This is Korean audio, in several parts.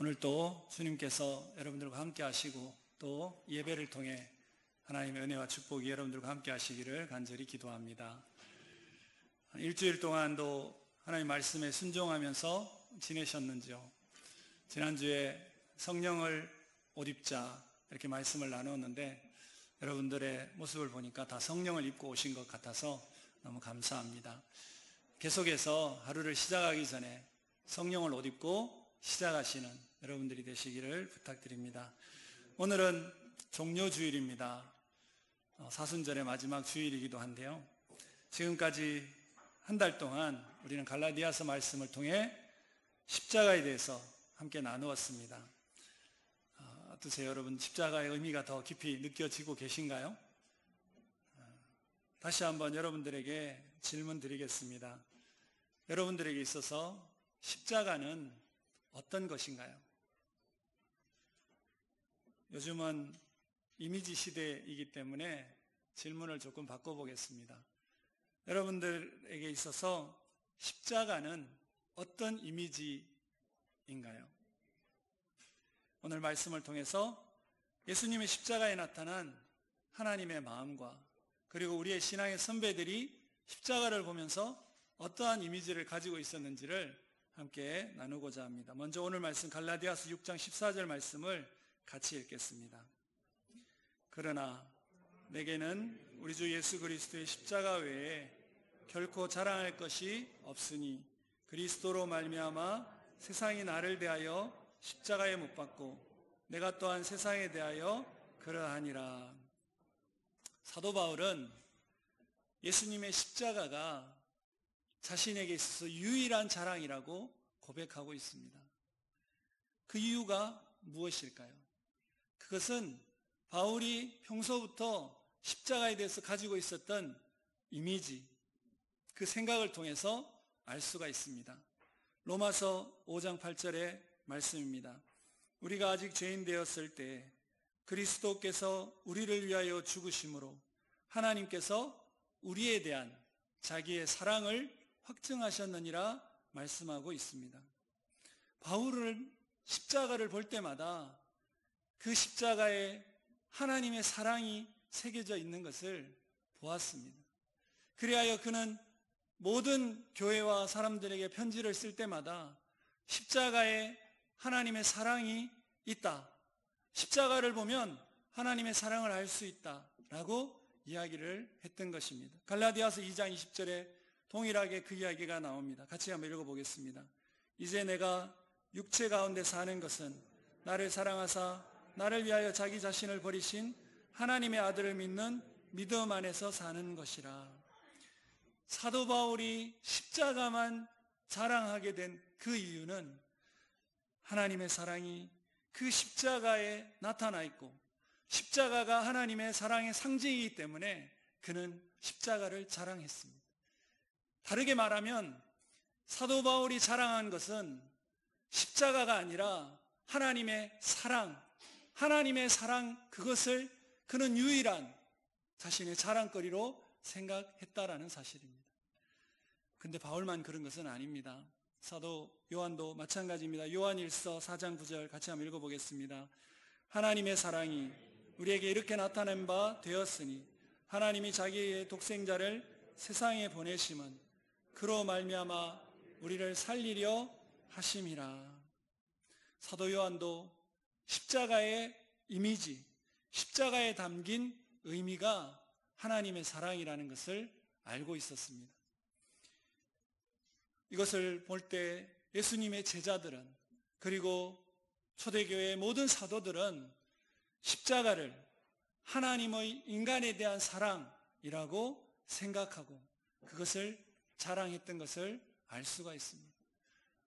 오늘 또 주님께서 여러분들과 함께 하시고 또 예배를 통해 하나님의 은혜와 축복이 여러분들과 함께 하시기를 간절히 기도합니다. 일주일 동안도 하나님 말씀에 순종하면서 지내셨는지요? 지난주에 성령을 옷 입자 이렇게 말씀을 나누었는데 여러분들의 모습을 보니까 다 성령을 입고 오신 것 같아서 너무 감사합니다. 계속해서 하루를 시작하기 전에 성령을 옷 입고 시작하시는 여러분들이 되시기를 부탁드립니다. 오늘은 종료주일입니다. 사순절의 마지막 주일이기도 한데요. 지금까지 한 달 동안 우리는 갈라디아서 말씀을 통해 십자가에 대해서 함께 나누었습니다. 어떠세요, 여러분? 십자가의 의미가 더 깊이 느껴지고 계신가요? 다시 한번 여러분들에게 질문 드리겠습니다. 여러분들에게 있어서 십자가는 어떤 것인가요? 요즘은 이미지 시대이기 때문에 질문을 조금 바꿔보겠습니다. 여러분들에게 있어서 십자가는 어떤 이미지인가요? 오늘 말씀을 통해서 예수님의 십자가에 나타난 하나님의 마음과 그리고 우리의 신앙의 선배들이 십자가를 보면서 어떠한 이미지를 가지고 있었는지를 함께 나누고자 합니다. 먼저 오늘 말씀 갈라디아서 6장 14절 말씀을 같이 읽겠습니다. 그러나 내게는 우리 주 예수 그리스도의 십자가 외에 결코 자랑할 것이 없으니 그리스도로 말미암아 세상이 나를 대하여 십자가에 못 박고 내가 또한 세상에 대하여 그러하니라. 사도 바울은 예수님의 십자가가 자신에게 있어서 유일한 자랑이라고 고백하고 있습니다. 그 이유가 무엇일까요? 그것은 바울이 평소부터 십자가에 대해서 가지고 있었던 이미지, 그 생각을 통해서 알 수가 있습니다. 로마서 5장 8절의 말씀입니다. 우리가 아직 죄인 되었을 때 그리스도께서 우리를 위하여 죽으심으로 하나님께서 우리에 대한 자기의 사랑을 확증하셨느니라 말씀하고 있습니다. 바울은 십자가를 볼 때마다 그 십자가에 하나님의 사랑이 새겨져 있는 것을 보았습니다. 그리하여 그는 모든 교회와 사람들에게 편지를 쓸 때마다 십자가에 하나님의 사랑이 있다. 십자가를 보면 하나님의 사랑을 알 수 있다라고 이야기를 했던 것입니다. 갈라디아서 2장 20절에 동일하게 그 이야기가 나옵니다. 같이 한번 읽어보겠습니다. 이제 내가 육체 가운데 사는 것은 나를 사랑하사 나를 위하여 자기 자신을 버리신 하나님의 아들을 믿는 믿음 안에서 사는 것이라. 사도 바울이 십자가만 자랑하게 된 그 이유는 하나님의 사랑이 그 십자가에 나타나 있고 십자가가 하나님의 사랑의 상징이기 때문에 그는 십자가를 자랑했습니다. 다르게 말하면 사도 바울이 자랑한 것은 십자가가 아니라 하나님의 사랑 그것을 그는 유일한 자신의 자랑거리로 생각했다라는 사실입니다. 근데 바울만 그런 것은 아닙니다. 사도 요한도 마찬가지입니다. 요한일서 4장 9절 같이 한번 읽어보겠습니다. 하나님의 사랑이 우리에게 이렇게 나타낸 바 되었으니 하나님이 자기의 독생자를 세상에 보내심은 그로 말미암아 우리를 살리려 하심이라. 사도 요한도 십자가의 이미지, 십자가에 담긴 의미가 하나님의 사랑이라는 것을 알고 있었습니다. 이것을 볼 때 예수님의 제자들은 그리고 초대교회의 모든 사도들은 십자가를 하나님의 인간에 대한 사랑이라고 생각하고 그것을 자랑했던 것을 알 수가 있습니다.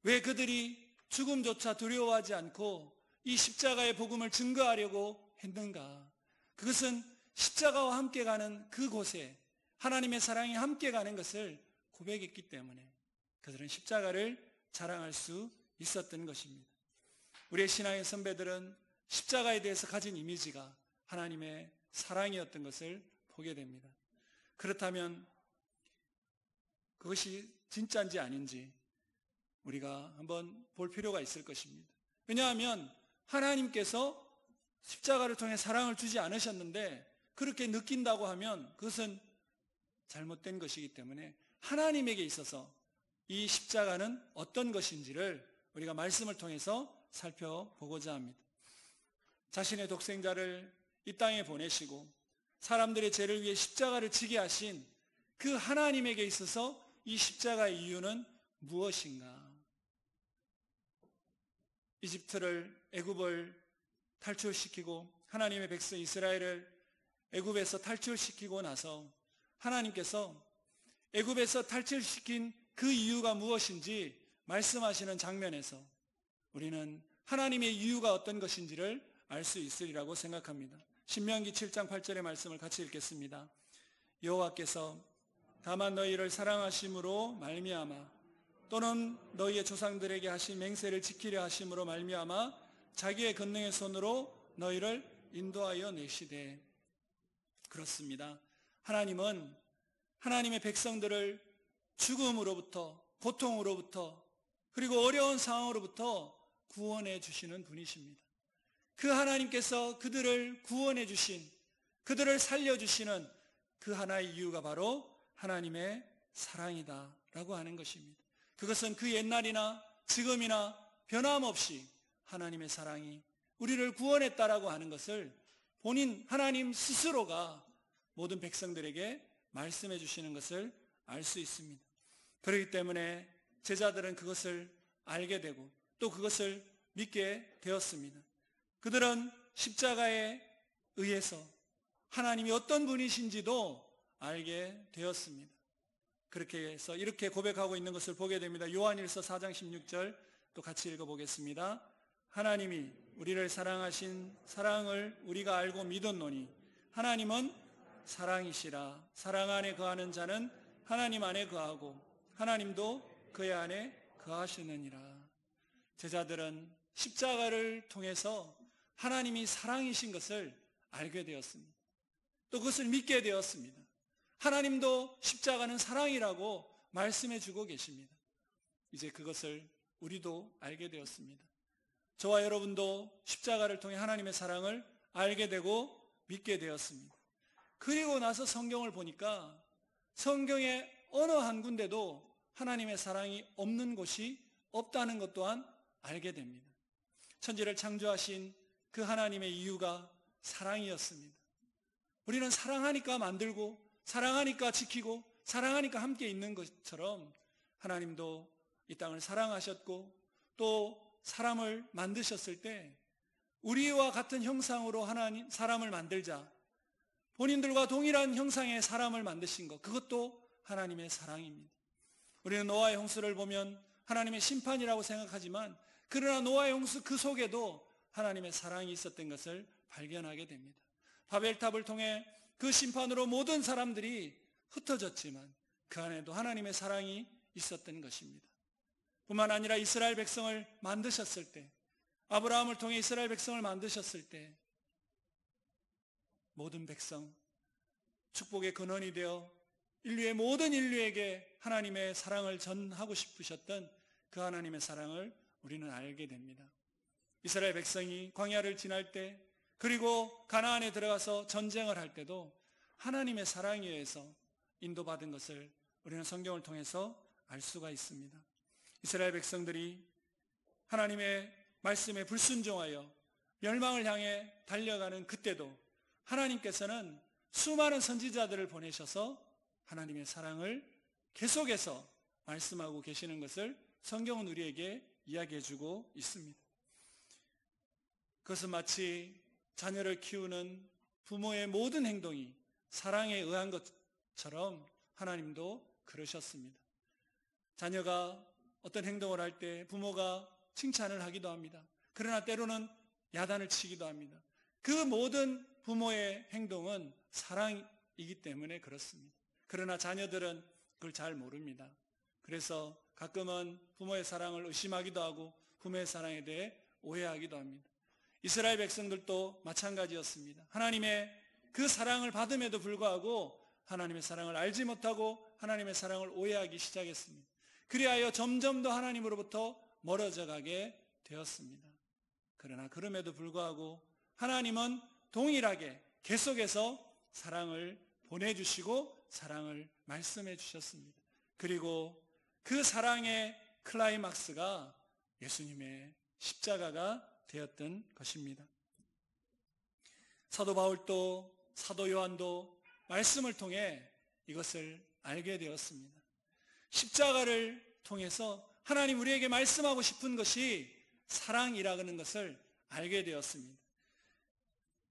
왜 그들이 죽음조차 두려워하지 않고 이 십자가의 복음을 증거하려고 했는가? 그것은 십자가와 함께 가는 그곳에 하나님의 사랑이 함께 가는 것을 고백했기 때문에 그들은 십자가를 자랑할 수 있었던 것입니다. 우리의 신앙의 선배들은 십자가에 대해서 가진 이미지가 하나님의 사랑이었던 것을 보게 됩니다. 그렇다면 그것이 진짜인지 아닌지 우리가 한번 볼 필요가 있을 것입니다. 왜냐하면 하나님께서 십자가를 통해 사랑을 주지 않으셨는데 그렇게 느낀다고 하면 그것은 잘못된 것이기 때문에 하나님에게 있어서 이 십자가는 어떤 것인지를 우리가 말씀을 통해서 살펴보고자 합니다. 자신의 독생자를 이 땅에 보내시고 사람들의 죄를 위해 십자가를 지게 하신 그 하나님에게 있어서 이 십자가의 이유는 무엇인가? 애굽을 탈출시키고 하나님의 백성 이스라엘을 애굽에서 탈출시키고 나서 하나님께서 애굽에서 탈출시킨 그 이유가 무엇인지 말씀하시는 장면에서 우리는 하나님의 이유가 어떤 것인지를 알 수 있으리라고 생각합니다. 신명기 7장 8절의 말씀을 같이 읽겠습니다. 여호와께서 다만 너희를 사랑하심으로 말미암아 또는 너희의 조상들에게 하신 맹세를 지키려 하심으로 말미암아 자기의 권능의 손으로 너희를 인도하여 내시되. 그렇습니다. 하나님은 하나님의 백성들을 죽음으로부터, 고통으로부터, 그리고 어려운 상황으로부터 구원해 주시는 분이십니다. 그 하나님께서 그들을 구원해 주신, 그들을 살려주시는 그 하나의 이유가 바로 하나님의 사랑이다라고 하는 것입니다. 그것은 그 옛날이나 지금이나 변함없이 하나님의 사랑이 우리를 구원했다라고 하는 것을 본인 하나님 스스로가 모든 백성들에게 말씀해 주시는 것을 알 수 있습니다. 그렇기 때문에 제자들은 그것을 알게 되고 또 그것을 믿게 되었습니다. 그들은 십자가에 의해서 하나님이 어떤 분이신지도 알게 되었습니다. 그렇게 해서 이렇게 고백하고 있는 것을 보게 됩니다. 요한일서 4장 16절 또 같이 읽어보겠습니다. 하나님이 우리를 사랑하신 사랑을 우리가 알고 믿었노니 하나님은 사랑이시라. 사랑 안에 거하는 자는 하나님 안에 거하고 하나님도 그의 안에 거하시느니라. 제자들은 십자가를 통해서 하나님이 사랑이신 것을 알게 되었습니다. 또 그것을 믿게 되었습니다. 하나님도 십자가는 사랑이라고 말씀해 주고 계십니다. 이제 그것을 우리도 알게 되었습니다. 저와 여러분도 십자가를 통해 하나님의 사랑을 알게 되고 믿게 되었습니다. 그리고 나서 성경을 보니까 성경의 어느 한 군데도 하나님의 사랑이 없는 곳이 없다는 것 또한 알게 됩니다. 천지를 창조하신 그 하나님의 이유가 사랑이었습니다. 우리는 사랑하니까 만들고 사랑하니까 지키고 사랑하니까 함께 있는 것처럼 하나님도 이 땅을 사랑하셨고 또 사람을 만드셨을 때 우리와 같은 형상으로 하나님 사람을 만들자, 본인들과 동일한 형상의 사람을 만드신 것, 그것도 하나님의 사랑입니다. 우리는 노아의 홍수를 보면 하나님의 심판이라고 생각하지만 그러나 노아의 홍수 그 속에도 하나님의 사랑이 있었던 것을 발견하게 됩니다. 바벨탑을 통해 그 심판으로 모든 사람들이 흩어졌지만 그 안에도 하나님의 사랑이 있었던 것입니다. 뿐만 아니라 이스라엘 백성을 만드셨을 때, 아브라함을 통해 이스라엘 백성을 만드셨을 때 모든 백성, 축복의 근원이 되어 인류의 모든 인류에게 하나님의 사랑을 전하고 싶으셨던 그 하나님의 사랑을 우리는 알게 됩니다. 이스라엘 백성이 광야를 지날 때 그리고 가나안에 들어가서 전쟁을 할 때도 하나님의 사랑에 의해서 인도받은 것을 우리는 성경을 통해서 알 수가 있습니다. 이스라엘 백성들이 하나님의 말씀에 불순종하여 멸망을 향해 달려가는 그때도 하나님께서는 수많은 선지자들을 보내셔서 하나님의 사랑을 계속해서 말씀하고 계시는 것을 성경은 우리에게 이야기해주고 있습니다. 그것은 마치 자녀를 키우는 부모의 모든 행동이 사랑에 의한 것처럼 하나님도 그러셨습니다. 자녀가 어떤 행동을 할 때 부모가 칭찬을 하기도 합니다. 그러나 때로는 야단을 치기도 합니다. 그 모든 부모의 행동은 사랑이기 때문에 그렇습니다. 그러나 자녀들은 그걸 잘 모릅니다. 그래서 가끔은 부모의 사랑을 의심하기도 하고 부모의 사랑에 대해 오해하기도 합니다. 이스라엘 백성들도 마찬가지였습니다. 하나님의 그 사랑을 받음에도 불구하고 하나님의 사랑을 알지 못하고 하나님의 사랑을 오해하기 시작했습니다. 그리하여 점점 더 하나님으로부터 멀어져 가게 되었습니다. 그러나 그럼에도 불구하고 하나님은 동일하게 계속해서 사랑을 보내주시고 사랑을 말씀해 주셨습니다. 그리고 그 사랑의 클라이막스가 예수님의 십자가가 되었던 것입니다. 사도 바울도 사도 요한도 말씀을 통해 이것을 알게 되었습니다. 십자가를 통해서 하나님 우리에게 말씀하고 싶은 것이 사랑이라는 것을 알게 되었습니다.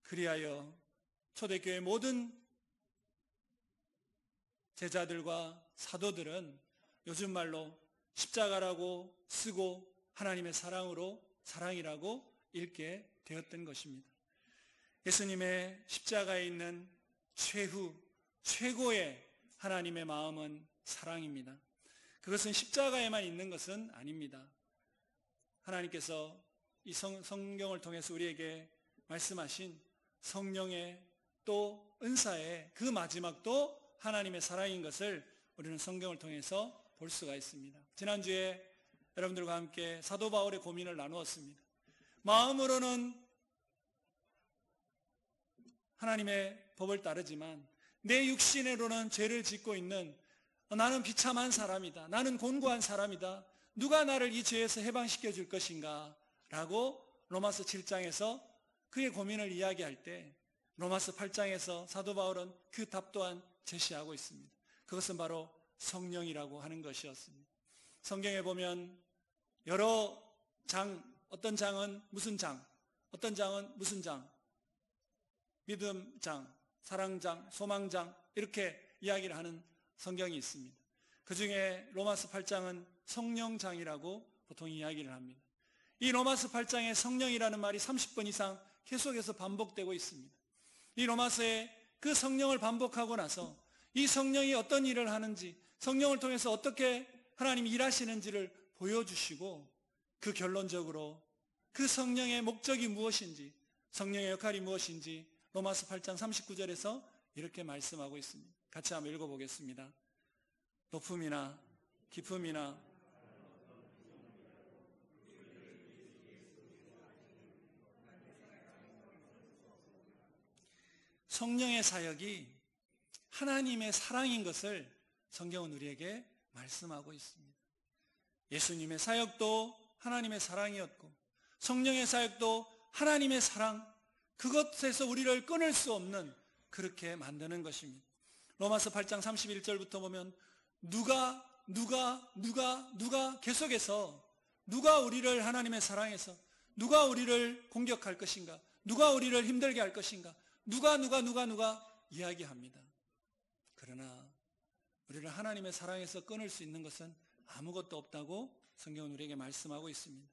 그리하여 초대교회 모든 제자들과 사도들은 요즘 말로 십자가라고 쓰고 하나님의 사랑으로 사랑이라고 읽게 되었던 것입니다. 예수님의 십자가에 있는 최고의 하나님의 마음은 사랑입니다. 그것은 십자가에만 있는 것은 아닙니다. 하나님께서 이 성경을 통해서 우리에게 말씀하신 성령의 또 은사의 그 마지막도 하나님의 사랑인 것을 우리는 성경을 통해서 볼 수가 있습니다. 지난주에 여러분들과 함께 사도 바울의 고민을 나누었습니다. 마음으로는 하나님의 법을 따르지만 내 육신으로는 죄를 짓고 있는 나는 비참한 사람이다. 나는 곤고한 사람이다. 누가 나를 이 죄에서 해방시켜 줄 것인가? 라고 로마서 7장에서 그의 고민을 이야기할 때 로마서 8장에서 사도 바울은 그 답 또한 제시하고 있습니다. 그것은 바로 성령이라고 하는 것이었습니다. 성경에 보면 여러 장, 어떤 장은 무슨 장, 어떤 장은 무슨 장, 믿음장, 사랑장, 소망장 이렇게 이야기를 하는 성경이 있습니다. 그 중에 로마서 8장은 성령장이라고 보통 이야기를 합니다. 이 로마서 8장의 성령이라는 말이 30번 이상 계속해서 반복되고 있습니다. 이 로마서에 그 성령을 반복하고 나서 이 성령이 어떤 일을 하는지, 성령을 통해서 어떻게 하나님이 일하시는지를 보여주시고 그 결론적으로 그 성령의 목적이 무엇인지, 성령의 역할이 무엇인지 로마서 8장 39절에서 이렇게 말씀하고 있습니다. 같이 한번 읽어보겠습니다. 높음이나 깊음이나 성령의 사역이 하나님의 사랑인 것을 성경은 우리에게 말씀하고 있습니다. 예수님의 사역도 하나님의 사랑이었고 성령의 사역도 하나님의 사랑, 그것에서 우리를 끊을 수 없는 그렇게 만드는 것입니다. 로마서 8장 31절부터 보면 누가 계속해서 누가 우리를 하나님의 사랑에서 누가 우리를 공격할 것인가, 누가 우리를 힘들게 할 것인가, 누가 이야기합니다. 그러나 우리를 하나님의 사랑에서 끊을 수 있는 것은 아무것도 없다고 성경은 우리에게 말씀하고 있습니다.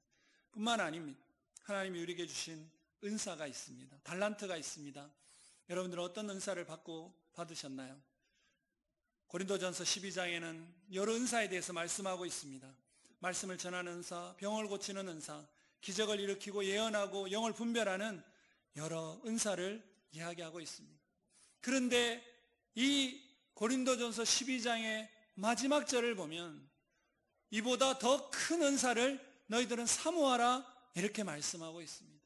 뿐만 아닙니다. 하나님이 우리에게 주신 은사가 있습니다. 달란트가 있습니다. 여러분들은 어떤 은사를 받으셨나요? 고린도전서 12장에는 여러 은사에 대해서 말씀하고 있습니다. 말씀을 전하는 은사, 병을 고치는 은사, 기적을 일으키고 예언하고 영을 분별하는 여러 은사를 이야기하고 있습니다. 그런데 이 고린도전서 12장의 마지막 절을 보면 이보다 더 큰 은사를 너희들은 사모하라 이렇게 말씀하고 있습니다.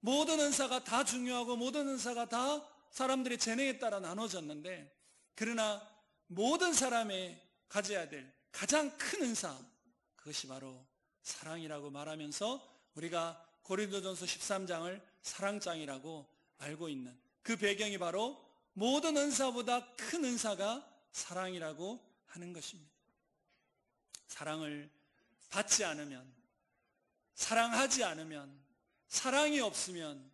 모든 은사가 다 중요하고 모든 은사가 다 사람들의 재능에 따라 나눠졌는데, 그러나 모든 사람이 가져야 될 가장 큰 은사, 그것이 바로 사랑이라고 말하면서 우리가 고린도전서 13장을 사랑장이라고 알고 있는 그 배경이 바로 모든 은사보다 큰 은사가 사랑이라고 하는 것입니다. 사랑을 받지 않으면, 사랑하지 않으면, 사랑이 없으면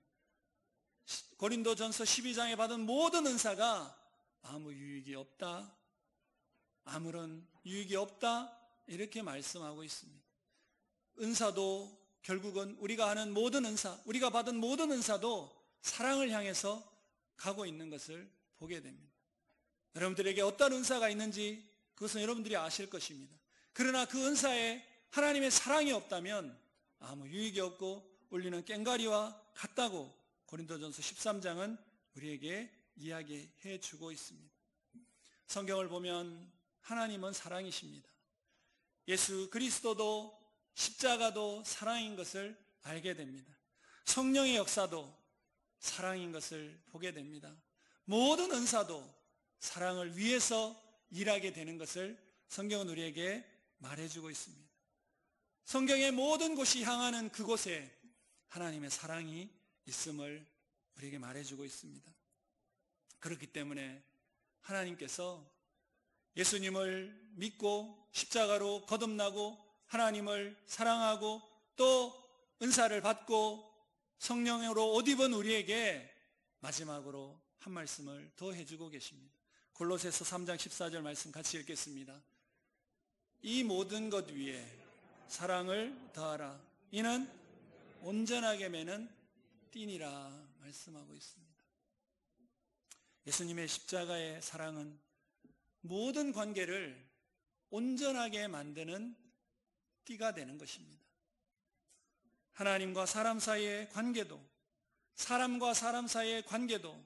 고린도전서 12장에 받은 모든 은사가 아무 유익이 없다, 아무런 유익이 없다 이렇게 말씀하고 있습니다. 은사도 결국은 우리가 하는 모든 은사, 우리가 받은 모든 은사도 사랑을 향해서 가고 있는 것을 보게 됩니다. 여러분들에게 어떤 은사가 있는지 그것은 여러분들이 아실 것입니다. 그러나 그 은사에 하나님의 사랑이 없다면 아무 유익이 없고 울리는 꽹과리와 같다고 고린도전서 13장은 우리에게 이야기해 주고 있습니다. 성경을 보면 하나님은 사랑이십니다. 예수 그리스도도 십자가도 사랑인 것을 알게 됩니다. 성령의 역사도 사랑인 것을 보게 됩니다. 모든 은사도 사랑을 위해서 일하게 되는 것을 성경은 우리에게 말해주고 있습니다. 성경의 모든 곳이 향하는 그곳에 하나님의 사랑이 있음을 우리에게 말해주고 있습니다. 그렇기 때문에 하나님께서 예수님을 믿고 십자가로 거듭나고 하나님을 사랑하고 또 은사를 받고 성령으로 옷 입은 우리에게 마지막으로 한 말씀을 더 해주고 계십니다. 골로새서 3장 14절 말씀 같이 읽겠습니다. 이 모든 것 위에 사랑을 더하라. 이는 온전하게 매는 띠니라 말씀하고 있습니다. 예수님의 십자가의 사랑은 모든 관계를 온전하게 만드는 띠가 되는 것입니다. 하나님과 사람 사이의 관계도, 사람과 사람 사이의 관계도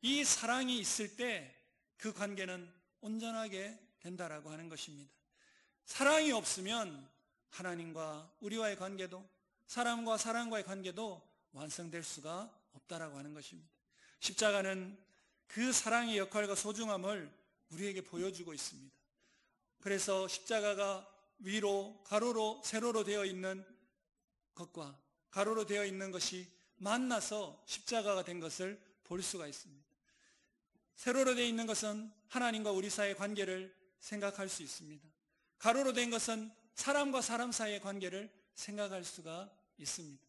이 사랑이 있을 때 그 관계는 온전하게 된다라고 하는 것입니다. 사랑이 없으면 하나님과 우리와의 관계도, 사람과 사람과의 관계도 완성될 수가 없다라고 하는 것입니다. 십자가는 그 사랑의 역할과 소중함을 우리에게 보여주고 있습니다. 그래서 십자가가 위로, 가로로, 세로로 되어 있는 것과 가로로 되어 있는 것이 만나서 십자가가 된 것을 볼 수가 있습니다. 세로로 되어 있는 것은 하나님과 우리 사이의 관계를 생각할 수 있습니다. 가로로 된 것은 사람과 사람 사이의 관계를 생각할 수가 있습니다.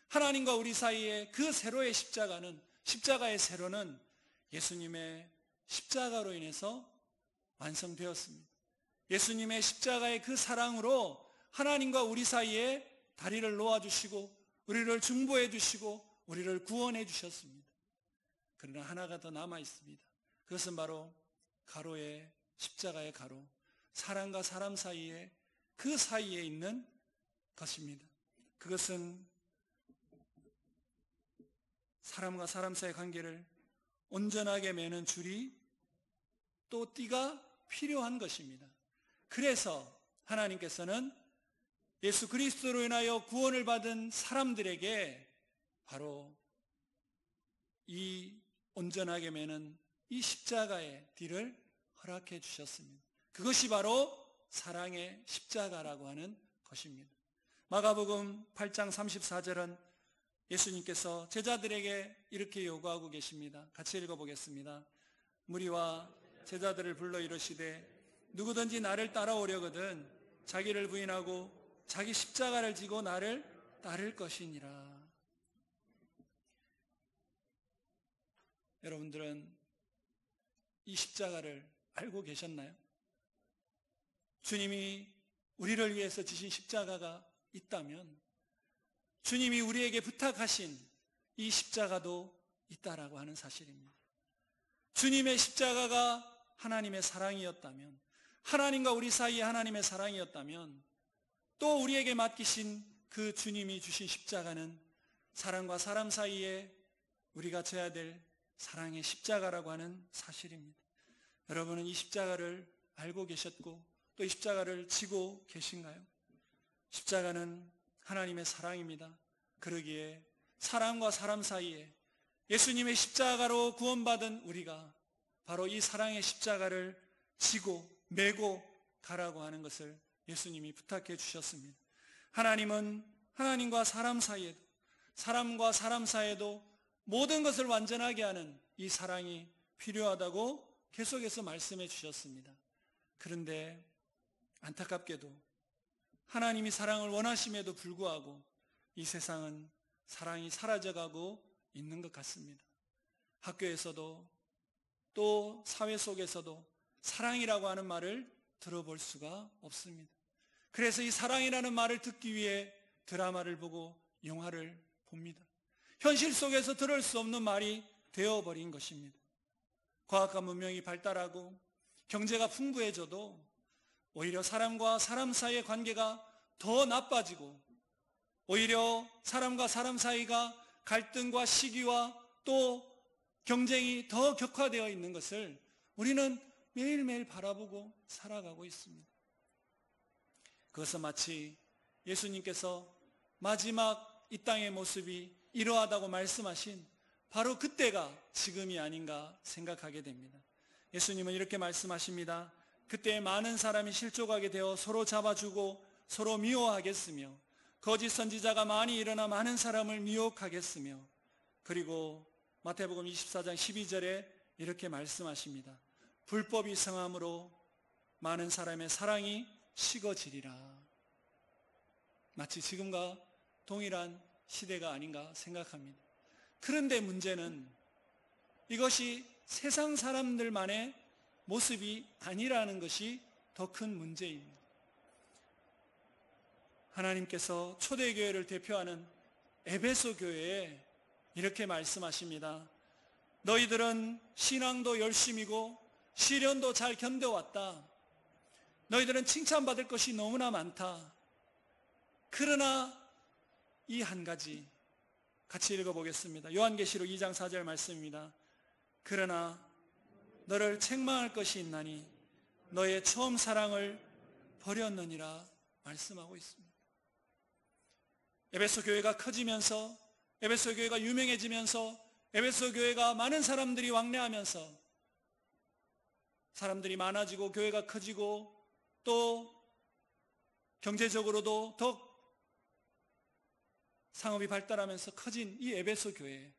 하나님과 우리 사이의 그 세로의 십자가는, 십자가의 세로는 예수님의 십자가로 인해서 완성되었습니다. 예수님의 십자가의 그 사랑으로 하나님과 우리 사이에 다리를 놓아주시고 우리를 중보해 주시고 우리를 구원해 주셨습니다. 그러나 하나가 더 남아 있습니다. 그것은 바로 가로의 십자가의 가로, 사람과 사람 사이에 그 사이에 있는 것입니다. 그것은 사람과 사람 사이의 관계를 온전하게 매는 줄이 또 띠가 필요한 것입니다. 그래서 하나님께서는 예수 그리스도로 인하여 구원을 받은 사람들에게 바로 이 온전하게 매는 이 십자가의 띠를 허락해 주셨습니다. 그것이 바로 사랑의 십자가라고 하는 것입니다. 마가복음 8장 34절은 예수님께서 제자들에게 이렇게 요구하고 계십니다. 같이 읽어보겠습니다. 무리와 제자들을 불러 이르시되 누구든지 나를 따라오려거든 자기를 부인하고 자기 십자가를 지고 나를 따를 것이니라. 여러분들은 이 십자가를 알고 계셨나요? 주님이 우리를 위해서 지신 십자가가 있다면 주님이 우리에게 부탁하신 이 십자가도 있다라고 하는 사실입니다. 주님의 십자가가 하나님의 사랑이었다면, 하나님과 우리 사이에 하나님의 사랑이었다면, 또 우리에게 맡기신 그 주님이 주신 십자가는 사람과 사람 사이에 우리가 져야 될 사랑의 십자가라고 하는 사실입니다. 여러분은 이 십자가를 알고 계셨고 또 이 십자가를 지고 계신가요? 십자가는 하나님의 사랑입니다. 그러기에 사람과 사람 사이에 예수님의 십자가로 구원받은 우리가 바로 이 사랑의 십자가를 지고 메고 가라고 하는 것을 예수님이 부탁해 주셨습니다. 하나님은 하나님과 사람 사이에도, 사람과 사람 사이에도 모든 것을 완전하게 하는 이 사랑이 필요하다고 계속해서 말씀해 주셨습니다. 그런데 안타깝게도 하나님이 사랑을 원하심에도 불구하고 이 세상은 사랑이 사라져가고 있는 것 같습니다. 학교에서도 또 사회 속에서도 사랑이라고 하는 말을 들어볼 수가 없습니다. 그래서 이 사랑이라는 말을 듣기 위해 드라마를 보고 영화를 봅니다. 현실 속에서 들을 수 없는 말이 되어버린 것입니다. 과학과 문명이 발달하고 경제가 풍부해져도 오히려 사람과 사람 사이의 관계가 더 나빠지고 오히려 사람과 사람 사이가 갈등과 시기와 또 경쟁이 더 격화되어 있는 것을 우리는 매일매일 바라보고 살아가고 있습니다. 그것은 마치 예수님께서 마지막 이 땅의 모습이 이러하다고 말씀하신 바로 그때가 지금이 아닌가 생각하게 됩니다. 예수님은 이렇게 말씀하십니다. 그때 많은 사람이 실족하게 되어 서로 잡아주고 서로 미워하겠으며 거짓 선지자가 많이 일어나 많은 사람을 미혹하겠으며, 그리고 마태복음 24장 12절에 이렇게 말씀하십니다. 불법이 성함으로 많은 사람의 사랑이 식어지리라. 마치 지금과 동일한 시대가 아닌가 생각합니다. 그런데 문제는 이것이 세상 사람들만의 모습이 아니라는 것이 더 큰 문제입니다. 하나님께서 초대교회를 대표하는 에베소 교회에 이렇게 말씀하십니다. 너희들은 신앙도 열심이고 시련도 잘 견뎌왔다. 너희들은 칭찬받을 것이 너무나 많다. 그러나 이 한 가지 같이 읽어보겠습니다. 요한계시록 2장 4절 말씀입니다. 그러나 너를 책망할 것이 있나니 너의 처음 사랑을 버렸느니라 말씀하고 있습니다. 에베소 교회가 커지면서, 에베소 교회가 유명해지면서, 에베소 교회가 많은 사람들이 왕래하면서 사람들이 많아지고 교회가 커지고 또 경제적으로도 더 상업이 발달하면서 커진 이 에베소 교회,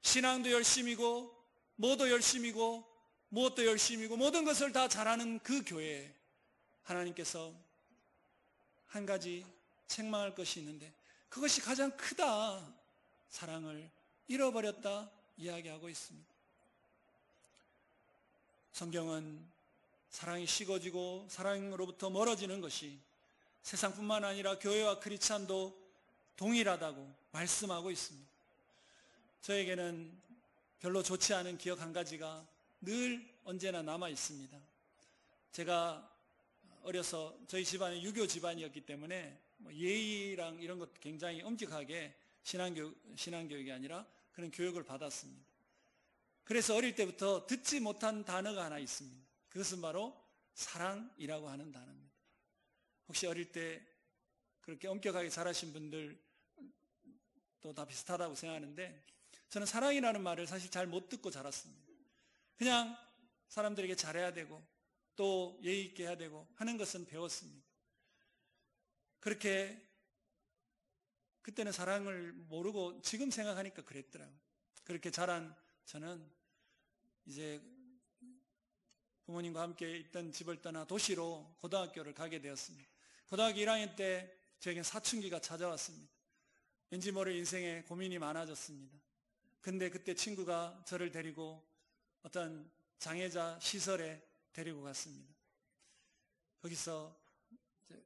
신앙도 열심이고 뭐도 열심이고 무엇도 열심이고 모든 것을 다 잘하는 그 교회에 하나님께서 한 가지 책망할 것이 있는데 그것이 가장 크다. 사랑을 잃어버렸다 이야기하고 있습니다. 성경은 사랑이 식어지고 사랑으로부터 멀어지는 것이 세상뿐만 아니라 교회와 크리스찬도 동일하다고 말씀하고 있습니다. 저에게는 별로 좋지 않은 기억 한 가지가 늘 언제나 남아 있습니다. 제가 어려서 저희 집안이 유교 집안이었기 때문에 예의랑 이런 것 굉장히 엄격하게 신앙교육이 아니라 그런 교육을 받았습니다. 그래서 어릴 때부터 듣지 못한 단어가 하나 있습니다. 그것은 바로 사랑이라고 하는 단어입니다. 혹시 어릴 때 그렇게 엄격하게 자라신 분들도 다 비슷하다고 생각하는데 저는 사랑이라는 말을 사실 잘 못 듣고 자랐습니다. 그냥 사람들에게 잘해야 되고 또 예의 있게 해야 되고 하는 것은 배웠습니다. 그렇게 그때는 사랑을 모르고 지금 생각하니까 그랬더라고요. 그렇게 자란 저는 이제 부모님과 함께 있던 집을 떠나 도시로 고등학교를 가게 되었습니다. 고등학교 1학년 때 저에겐 사춘기가 찾아왔습니다. 왠지 모를 인생에 고민이 많아졌습니다. 근데 그때 친구가 저를 데리고 어떤 장애자 시설에 데리고 갔습니다. 거기서 이제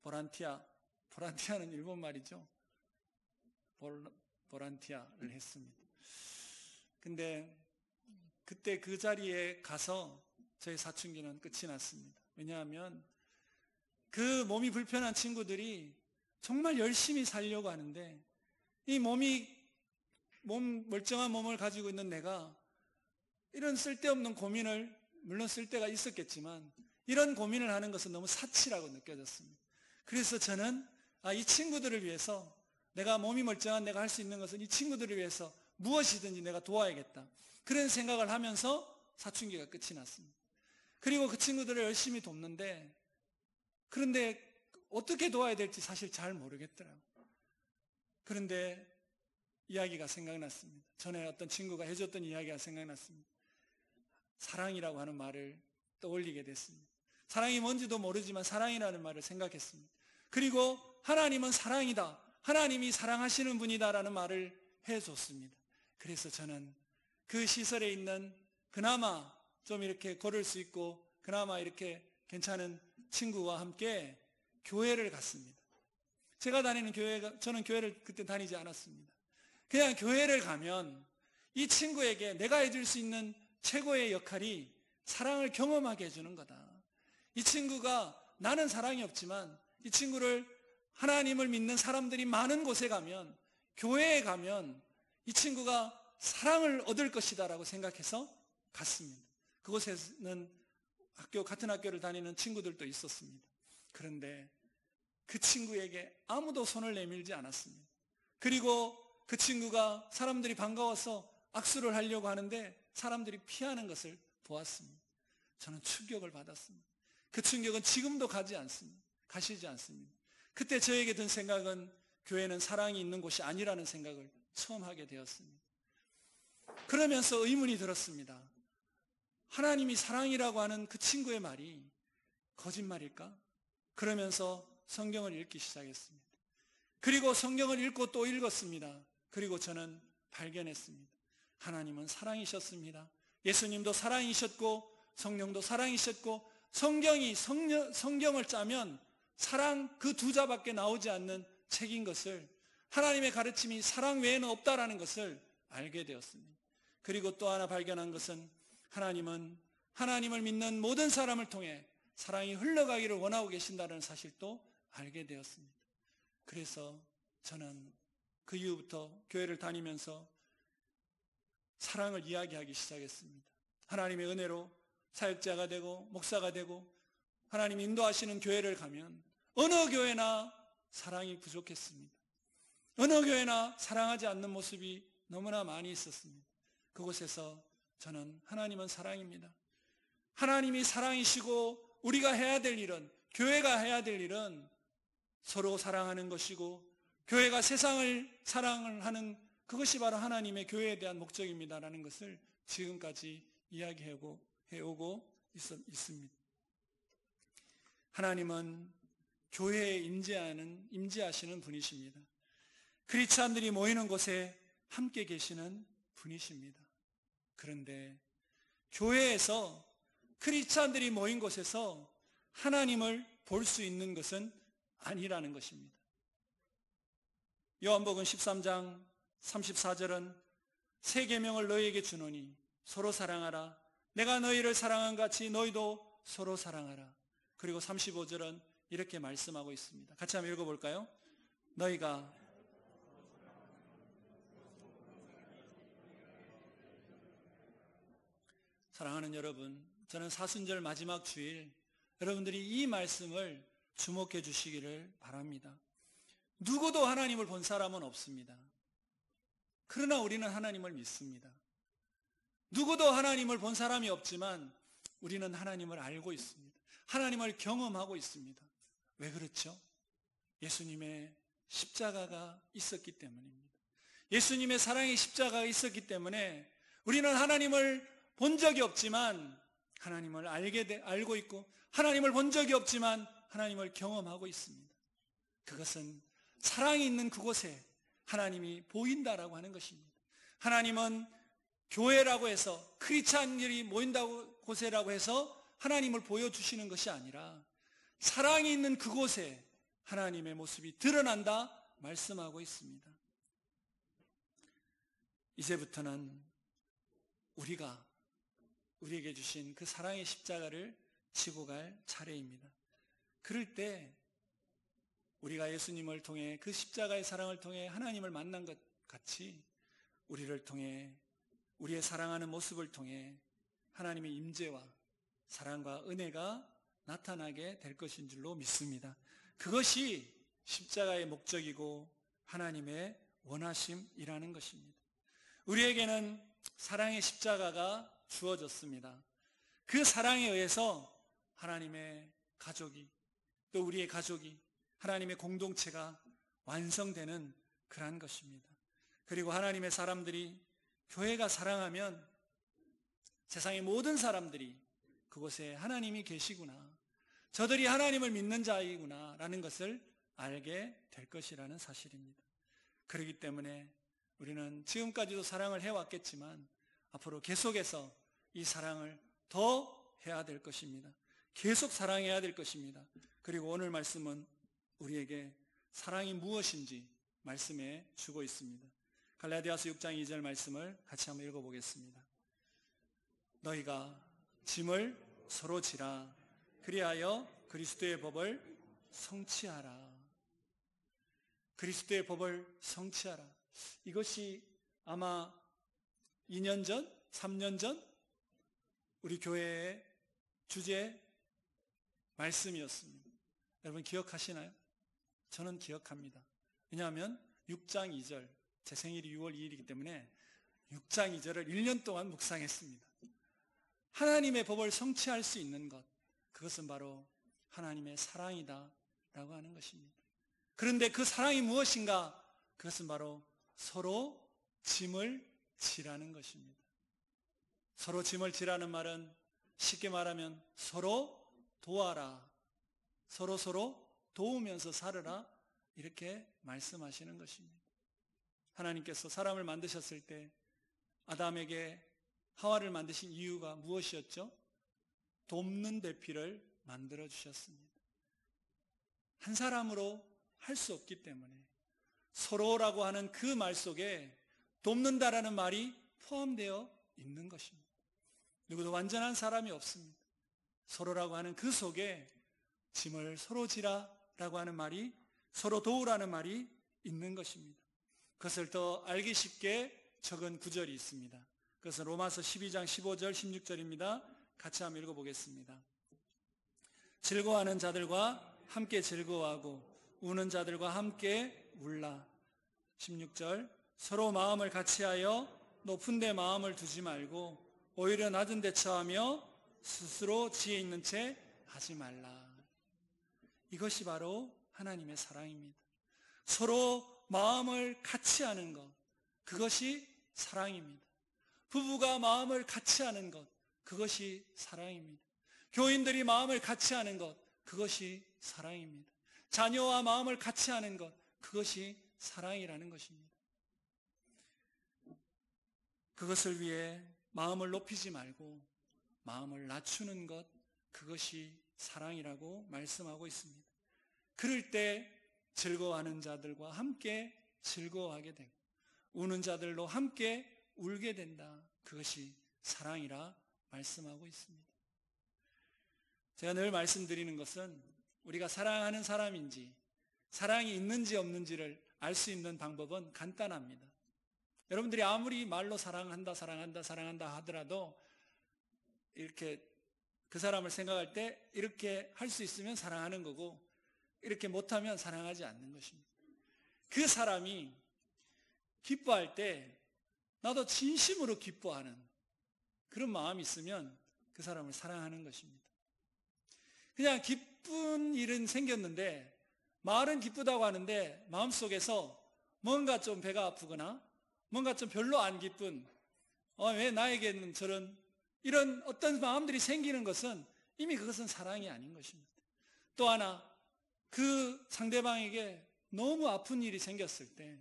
보란티아는 일본 말이죠. 보란티아를 했습니다. 근데 그때 그 자리에 가서 저의 사춘기는 끝이 났습니다. 왜냐하면 그 몸이 불편한 친구들이 정말 열심히 살려고 하는데 이 멀쩡한 몸을 가지고 있는 내가 이런 쓸데없는 고민을, 물론 쓸데가 있었겠지만 이런 고민을 하는 것은 너무 사치라고 느껴졌습니다. 그래서 저는 이 친구들을 위해서, 내가 몸이 멀쩡한 내가 할 수 있는 것은 이 친구들을 위해서 무엇이든지 내가 도와야겠다, 그런 생각을 하면서 사춘기가 끝이 났습니다. 그리고 그 친구들을 열심히 돕는데, 그런데 어떻게 도와야 될지 사실 잘 모르겠더라고요. 그런데 이야기가 생각났습니다. 전에 어떤 친구가 해줬던 이야기가 생각났습니다. 사랑이라고 하는 말을 떠올리게 됐습니다. 사랑이 뭔지도 모르지만 사랑이라는 말을 생각했습니다. 그리고 하나님은 사랑이다, 하나님이 사랑하시는 분이다라는 말을 해줬습니다. 그래서 저는 그 시설에 있는 그나마 좀 이렇게 걸을 수 있고 그나마 이렇게 괜찮은 친구와 함께 교회를 갔습니다. 제가 다니는 교회가, 저는 교회를 그때 다니지 않았습니다. 그냥 교회를 가면 이 친구에게 내가 해줄 수 있는 최고의 역할이 사랑을 경험하게 해주는 거다. 이 친구가, 나는 사랑이 없지만 이 친구를, 하나님을 믿는 사람들이 많은 곳에 가면, 교회에 가면 이 친구가 사랑을 얻을 것이다 라고 생각해서 갔습니다. 그곳에는 같은 학교를 다니는 친구들도 있었습니다. 그런데 그 친구에게 아무도 손을 내밀지 않았습니다. 그리고 그 친구가 사람들이 반가워서 악수를 하려고 하는데 사람들이 피하는 것을 보았습니다. 저는 충격을 받았습니다. 그 충격은 지금도 가시지 않습니다. 그때 저에게 든 생각은 교회는 사랑이 있는 곳이 아니라는 생각을 처음 하게 되었습니다. 그러면서 의문이 들었습니다. 하나님이 사랑이라고 하는 그 친구의 말이 거짓말일까? 그러면서 성경을 읽기 시작했습니다. 그리고 성경을 읽고 또 읽었습니다. 그리고 저는 발견했습니다. 하나님은 사랑이셨습니다. 예수님도 사랑이셨고 성령도 사랑이셨고 성경을 짜면 사랑 그 두 자밖에 나오지 않는 책인 것을, 하나님의 가르침이 사랑 외에는 없다라는 것을 알게 되었습니다. 그리고 또 하나 발견한 것은 하나님은 하나님을 믿는 모든 사람을 통해 사랑이 흘러가기를 원하고 계신다는 사실도 알게 되었습니다. 그래서 저는 그 이후부터 교회를 다니면서 사랑을 이야기하기 시작했습니다. 하나님의 은혜로 사역자가 되고 목사가 되고 하나님이 인도하시는 교회를 가면 어느 교회나 사랑이 부족했습니다. 어느 교회나 사랑하지 않는 모습이 너무나 많이 있었습니다. 그곳에서 저는 하나님은 사랑입니다. 하나님이 사랑이시고 우리가 해야 될 일은, 교회가 해야 될 일은 서로 사랑하는 것이고 교회가 세상을 사랑을 하는 그것이 바로 하나님의 교회에 대한 목적입니다라는 것을 지금까지 이야기해오고 있습니다. 하나님은 교회에 임재하시는 분이십니다. 크리스찬들이 모이는 곳에 함께 계시는 분이십니다. 그런데 교회에서 크리스찬들이 모인 곳에서 하나님을 볼 수 있는 것은 아니라는 것입니다. 요한복음 13장 34절은 새 계명을 너희에게 주노니 서로 사랑하라. 내가 너희를 사랑한 같이 너희도 서로 사랑하라. 그리고 35절은 이렇게 말씀하고 있습니다. 같이 한번 읽어볼까요? 너희가 사랑하는 여러분, 저는 사순절 마지막 주일 여러분들이 이 말씀을 주목해 주시기를 바랍니다. 누구도 하나님을 본 사람은 없습니다. 그러나 우리는 하나님을 믿습니다. 누구도 하나님을 본 사람이 없지만 우리는 하나님을 알고 있습니다. 하나님을 경험하고 있습니다. 왜 그렇죠? 예수님의 십자가가 있었기 때문입니다. 예수님의 사랑의 십자가가 있었기 때문에 우리는 하나님을 본 적이 없지만 하나님을 알고 있고, 하나님을 본 적이 없지만 하나님을 경험하고 있습니다. 그것은 사랑이 있는 그곳에 하나님이 보인다라고 하는 것입니다. 하나님은 교회라고 해서, 크리스찬들이 모인다고 곳이라고 해서 하나님을 보여주시는 것이 아니라 사랑이 있는 그곳에 하나님의 모습이 드러난다 말씀하고 있습니다. 이제부터는 우리에게 주신 그 사랑의 십자가를 지고 갈 차례입니다. 그럴 때 우리가 예수님을 통해, 그 십자가의 사랑을 통해 하나님을 만난 것 같이 우리를 통해, 우리의 사랑하는 모습을 통해 하나님의 임재와 사랑과 은혜가 나타나게 될 것인 줄로 믿습니다. 그것이 십자가의 목적이고 하나님의 원하심이라는 것입니다. 우리에게는 사랑의 십자가가 주어졌습니다. 그 사랑에 의해서 하나님의 가족이, 또 우리의 가족이, 하나님의 공동체가 완성되는 그러한 것입니다. 그리고 하나님의 사람들이, 교회가 사랑하면 세상의 모든 사람들이 그곳에 하나님이 계시구나, 저들이 하나님을 믿는 자이구나 라는 것을 알게 될 것이라는 사실입니다. 그렇기 때문에 우리는 지금까지도 사랑을 해왔겠지만 앞으로 계속해서 이 사랑을 더 해야 될 것입니다. 계속 사랑해야 될 것입니다. 그리고 오늘 말씀은 우리에게 사랑이 무엇인지 말씀해 주고 있습니다. 갈라디아서 6장 2절 말씀을 같이 한번 읽어보겠습니다. 너희가 짐을 서로 지라. 그리하여 그리스도의 법을 성취하라. 그리스도의 법을 성취하라. 이것이 아마 2년 전, 3년 전 우리 교회의 주제 말씀이었습니다. 여러분 기억하시나요? 저는 기억합니다. 왜냐하면 6장 2절, 제 생일이 6월 2일이기 때문에 6장 2절을 1년 동안 묵상했습니다. 하나님의 법을 성취할 수 있는 것, 그것은 바로 하나님의 사랑이다 라고 하는 것입니다. 그런데 그 사랑이 무엇인가? 그것은 바로 서로 짐을 지라는 것입니다. 서로 짐을 지라는 말은 쉽게 말하면 서로 도와라, 서로 도우면서 살아라, 이렇게 말씀하시는 것입니다. 하나님께서 사람을 만드셨을 때 아담에게 하와를 만드신 이유가 무엇이었죠? 돕는 배필을 만들어 주셨습니다. 한 사람으로 할 수 없기 때문에 서로라고 하는 그 말 속에 돕는다라는 말이 포함되어 있는 것입니다. 누구도 완전한 사람이 없습니다. 서로라고 하는 그 속에 짐을 서로 지라라고 하는 말이, 서로 도우라는 말이 있는 것입니다. 그것을 더 알기 쉽게 적은 구절이 있습니다. 그것은 로마서 12장 15절 16절입니다. 같이 한번 읽어보겠습니다. 즐거워하는 자들과 함께 즐거워하고 우는 자들과 함께 울라. 16절, 서로 마음을 같이하여 높은 데 마음을 두지 말고 오히려 낮은 데 처하며 스스로 지혜 있는 채 하지 말라. 이것이 바로 하나님의 사랑입니다. 서로 마음을 같이 하는 것, 그것이 사랑입니다. 부부가 마음을 같이 하는 것, 그것이 사랑입니다. 교인들이 마음을 같이 하는 것, 그것이 사랑입니다. 자녀와 마음을 같이 하는 것, 그것이 사랑이라는 것입니다. 그것을 위해 마음을 높이지 말고 마음을 낮추는 것, 그것이 사랑이라고 말씀하고 있습니다. 그럴 때 즐거워하는 자들과 함께 즐거워하게 되고 우는 자들로 함께 울게 된다. 그것이 사랑이라 말씀하고 있습니다. 제가 늘 말씀드리는 것은 우리가 사랑하는 사람인지 사랑이 있는지 없는지를 알 수 있는 방법은 간단합니다. 여러분들이 아무리 말로 사랑한다 하더라도 이렇게 그 사람을 생각할 때 이렇게 할 수 있으면 사랑하는 거고 이렇게 못하면 사랑하지 않는 것입니다. 그 사람이 기뻐할 때 나도 진심으로 기뻐하는 그런 마음이 있으면 그 사람을 사랑하는 것입니다. 그냥 기쁜 일은 생겼는데 말은 기쁘다고 하는데 마음속에서 뭔가 좀 배가 아프거나 뭔가 좀 별로 안 기쁜, 왜 나에게는 저런 이런 어떤 마음들이 생기는 것은 이미 그것은 사랑이 아닌 것입니다. 또 하나, 그 상대방에게 너무 아픈 일이 생겼을 때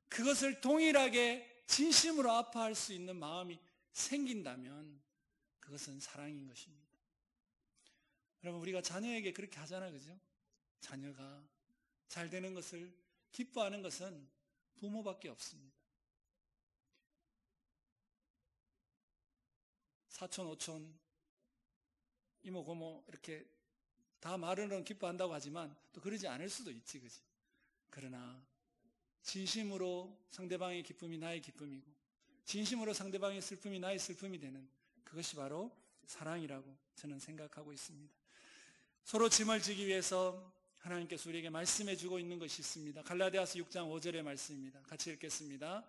그것을 동일하게 진심으로 아파할 수 있는 마음이 생긴다면 그것은 사랑인 것입니다. 여러분, 우리가 자녀에게 그렇게 하잖아요, 그죠? 자녀가 잘 되는 것을 기뻐하는 것은 부모밖에 없습니다. 사촌, 오촌, 이모, 고모 이렇게 다 말으로는 기뻐한다고 하지만 또 그러지 않을 수도 있지, 그지? 그러나 진심으로 상대방의 기쁨이 나의 기쁨이고 진심으로 상대방의 슬픔이 나의 슬픔이 되는 그것이 바로 사랑이라고 저는 생각하고 있습니다. 서로 짐을 지기 위해서 하나님께서 우리에게 말씀해 주고 있는 것이 있습니다. 갈라디아서 6장 5절의 말씀입니다. 같이 읽겠습니다.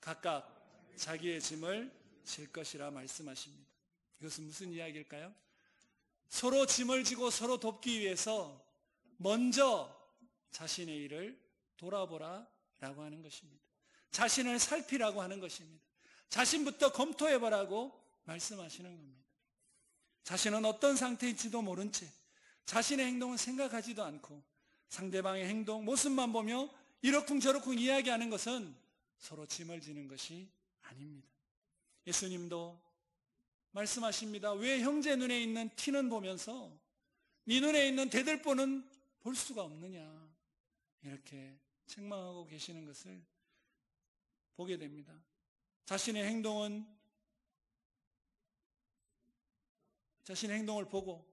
각각 자기의 짐을 질 것이라 말씀하십니다. 이것은 무슨 이야기일까요? 서로 짐을 지고 서로 돕기 위해서 먼저 자신의 일을 돌아보라 라고 하는 것입니다. 자신을 살피라고 하는 것입니다. 자신부터 검토해보라고 말씀하시는 겁니다. 자신은 어떤 상태인지도 모른 채 자신의 행동은 생각하지도 않고 상대방의 행동, 모습만 보며 이러쿵저러쿵 이야기하는 것은 서로 짐을 지는 것이 아닙니다. 예수님도 말씀하십니다. 왜 형제 눈에 있는 티는 보면서 네 눈에 있는 대들보는 볼 수가 없느냐, 이렇게 책망하고 계시는 것을 보게 됩니다. 자신의 행동을 보고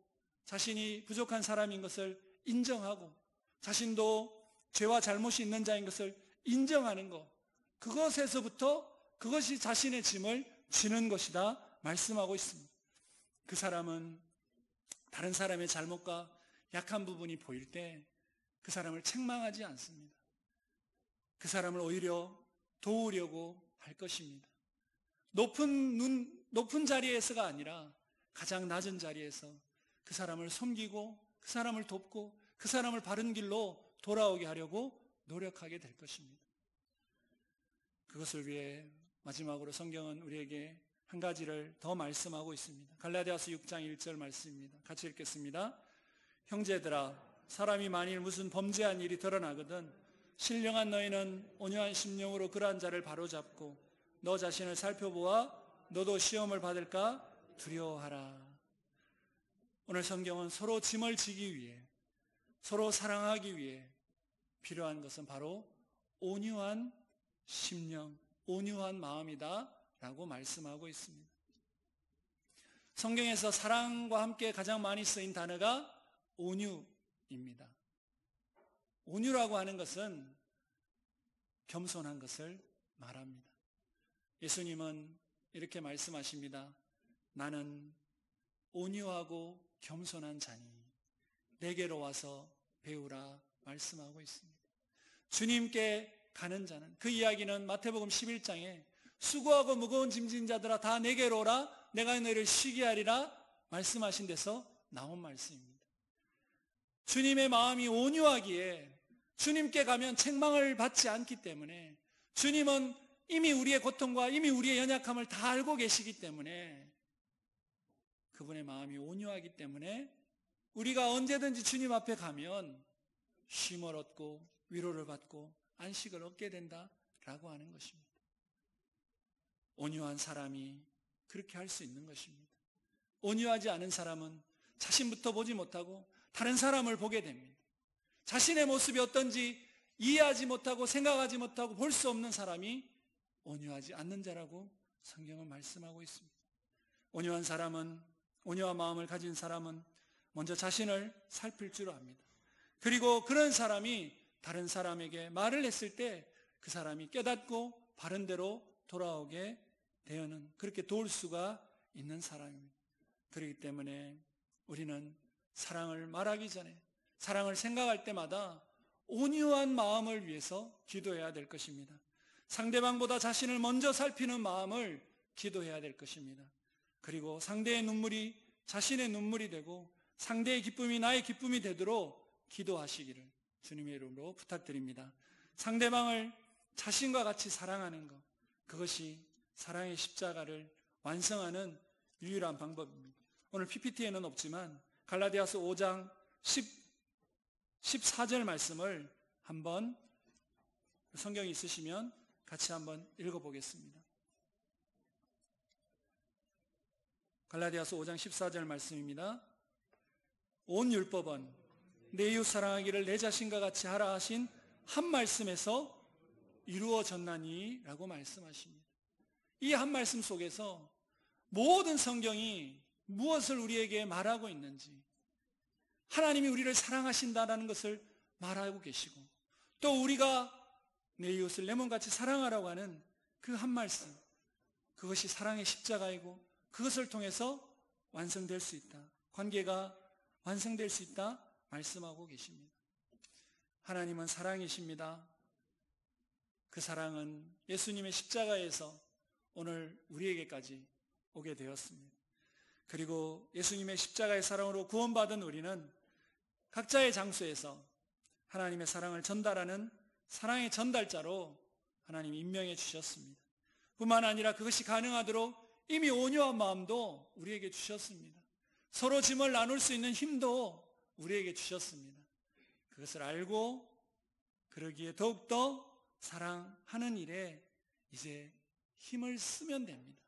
자신이 부족한 사람인 것을 인정하고 자신도 죄와 잘못이 있는 자인 것을 인정하는 것, 그것에서부터 그것이 자신의 짐을 지는 것이다 말씀하고 있습니다. 그 사람은 다른 사람의 잘못과 약한 부분이 보일 때 그 사람을 책망하지 않습니다. 그 사람을 오히려 도우려고 할 것입니다. 높은 자리에서가 아니라 가장 낮은 자리에서 그 사람을 섬기고 그 사람을 돕고 그 사람을 바른 길로 돌아오게 하려고 노력하게 될 것입니다. 그것을 위해 마지막으로 성경은 우리에게 한 가지를 더 말씀하고 있습니다. 갈라디아서 6장 1절 말씀입니다. 같이 읽겠습니다. 형제들아, 사람이 만일 무슨 범죄한 일이 드러나거든 신령한 너희는 온유한 심령으로 그러한 자를 바로잡고 너 자신을 살펴보아 너도 시험을 받을까 두려워하라. 오늘 성경은 서로 짐을 지기 위해, 서로 사랑하기 위해 필요한 것은 바로 온유한 심령, 온유한 마음이다 라고 말씀하고 있습니다. 성경에서 사랑과 함께 가장 많이 쓰인 단어가 온유입니다. 온유라고 하는 것은 겸손한 것을 말합니다. 예수님은 이렇게 말씀하십니다. 나는 온유하고 겸손한 자니 내게로 와서 배우라 말씀하고 있습니다. 주님께 가는 자는, 그 이야기는 마태복음 11장에 수고하고 무거운 짐진 자들아 다 내게로 오라 내가 너희를 쉬게 하리라 말씀하신 데서 나온 말씀입니다. 주님의 마음이 온유하기에 주님께 가면 책망을 받지 않기 때문에, 주님은 이미 우리의 고통과 이미 우리의 연약함을 다 알고 계시기 때문에, 그분의 마음이 온유하기 때문에 우리가 언제든지 주님 앞에 가면 쉼을 얻고 위로를 받고 안식을 얻게 된다라고 하는 것입니다. 온유한 사람이 그렇게 할 수 있는 것입니다. 온유하지 않은 사람은 자신부터 보지 못하고 다른 사람을 보게 됩니다. 자신의 모습이 어떤지 이해하지 못하고 생각하지 못하고 볼 수 없는 사람이 온유하지 않는 자라고 성경은 말씀하고 있습니다. 온유한 사람은, 온유한 마음을 가진 사람은 먼저 자신을 살필 줄 압니다. 그리고 그런 사람이 다른 사람에게 말을 했을 때 그 사람이 깨닫고 바른 대로 돌아오게 되어는, 그렇게 도울 수가 있는 사람입니다. 그렇기 때문에 우리는 사랑을 말하기 전에, 사랑을 생각할 때마다 온유한 마음을 위해서 기도해야 될 것입니다. 상대방보다 자신을 먼저 살피는 마음을 기도해야 될 것입니다. 그리고 상대의 눈물이 자신의 눈물이 되고 상대의 기쁨이 나의 기쁨이 되도록 기도하시기를 주님의 이름으로 부탁드립니다. 상대방을 자신과 같이 사랑하는 것, 그것이 사랑의 십자가를 완성하는 유일한 방법입니다. 오늘 PPT에는 없지만 갈라디아서 5장 14절 말씀을 한번, 성경이 있으시면 같이 한번 읽어보겠습니다. 갈라디아서 5장 14절 말씀입니다. 온 율법은 내 이웃 사랑하기를 내 자신과 같이 하라 하신 한 말씀에서 이루어졌나니 라고 말씀하십니다. 이 한 말씀 속에서 모든 성경이 무엇을 우리에게 말하고 있는지, 하나님이 우리를 사랑하신다라는 것을 말하고 계시고, 또 우리가 내 이웃을 내 몸같이 사랑하라고 하는 그 한 말씀, 그것이 사랑의 십자가이고 그것을 통해서 완성될 수 있다, 관계가 완성될 수 있다 말씀하고 계십니다. 하나님은 사랑이십니다. 그 사랑은 예수님의 십자가에서 오늘 우리에게까지 오게 되었습니다. 그리고 예수님의 십자가의 사랑으로 구원받은 우리는 각자의 장소에서 하나님의 사랑을 전달하는 사랑의 전달자로 하나님이 임명해 주셨습니다. 뿐만 아니라 그것이 가능하도록 이미 온유한 마음도 우리에게 주셨습니다. 서로 짐을 나눌 수 있는 힘도 우리에게 주셨습니다. 그것을 알고 그러기에 더욱더 사랑하는 일에 이제 힘을 쓰면 됩니다.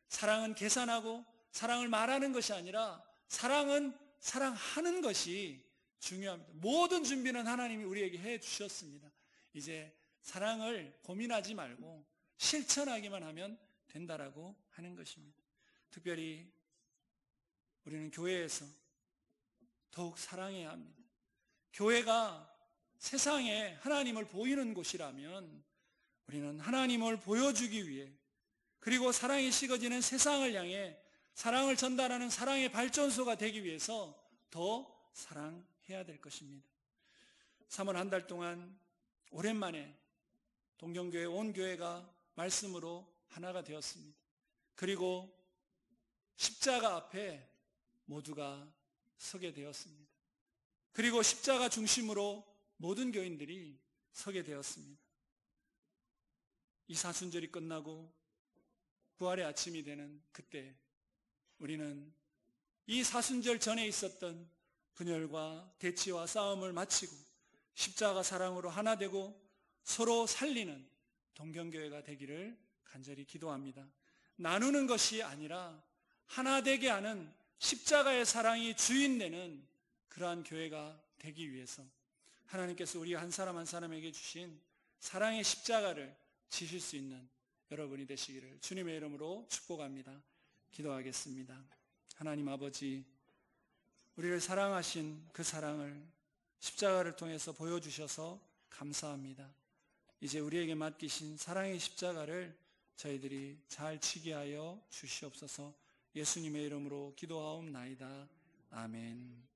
사랑은 계산하고 사랑을 말하는 것이 아니라 사랑은 사랑하는 것이 중요합니다. 모든 준비는 하나님이 우리에게 해 주셨습니다. 이제 사랑을 고민하지 말고 실천하기만 하면 된다라고 하는 것입니다. 특별히 우리는 교회에서 더욱 사랑해야 합니다. 교회가 세상에 하나님을 보이는 곳이라면 우리는 하나님을 보여주기 위해, 그리고 사랑이 식어지는 세상을 향해 사랑을 전달하는 사랑의 발전소가 되기 위해서 더 사랑해야 될 것입니다. 3월 한 달 동안 오랜만에 동경교회 온 교회가 말씀으로 하나가 되었습니다. 그리고 십자가 앞에 모두가 서게 되었습니다. 그리고 십자가 중심으로 모든 교인들이 서게 되었습니다. 이 사순절이 끝나고 부활의 아침이 되는 그때 우리는 이 사순절 전에 있었던 분열과 대치와 싸움을 마치고 십자가 사랑으로 하나 되고 서로 살리는 동경교회가 되기를 간절히 기도합니다. 나누는 것이 아니라 하나 되게 하는 십자가의 사랑이 주인되는 그러한 교회가 되기 위해서 하나님께서 우리 한 사람 한 사람에게 주신 사랑의 십자가를 지실 수 있는 여러분이 되시기를 주님의 이름으로 축복합니다. 기도하겠습니다. 하나님 아버지, 우리를 사랑하신 그 사랑을 십자가를 통해서 보여주셔서 감사합니다. 이제 우리에게 맡기신 사랑의 십자가를 저희들이 잘 지게 하여 주시옵소서. 예수님의 이름으로 기도하옵나이다. 아멘.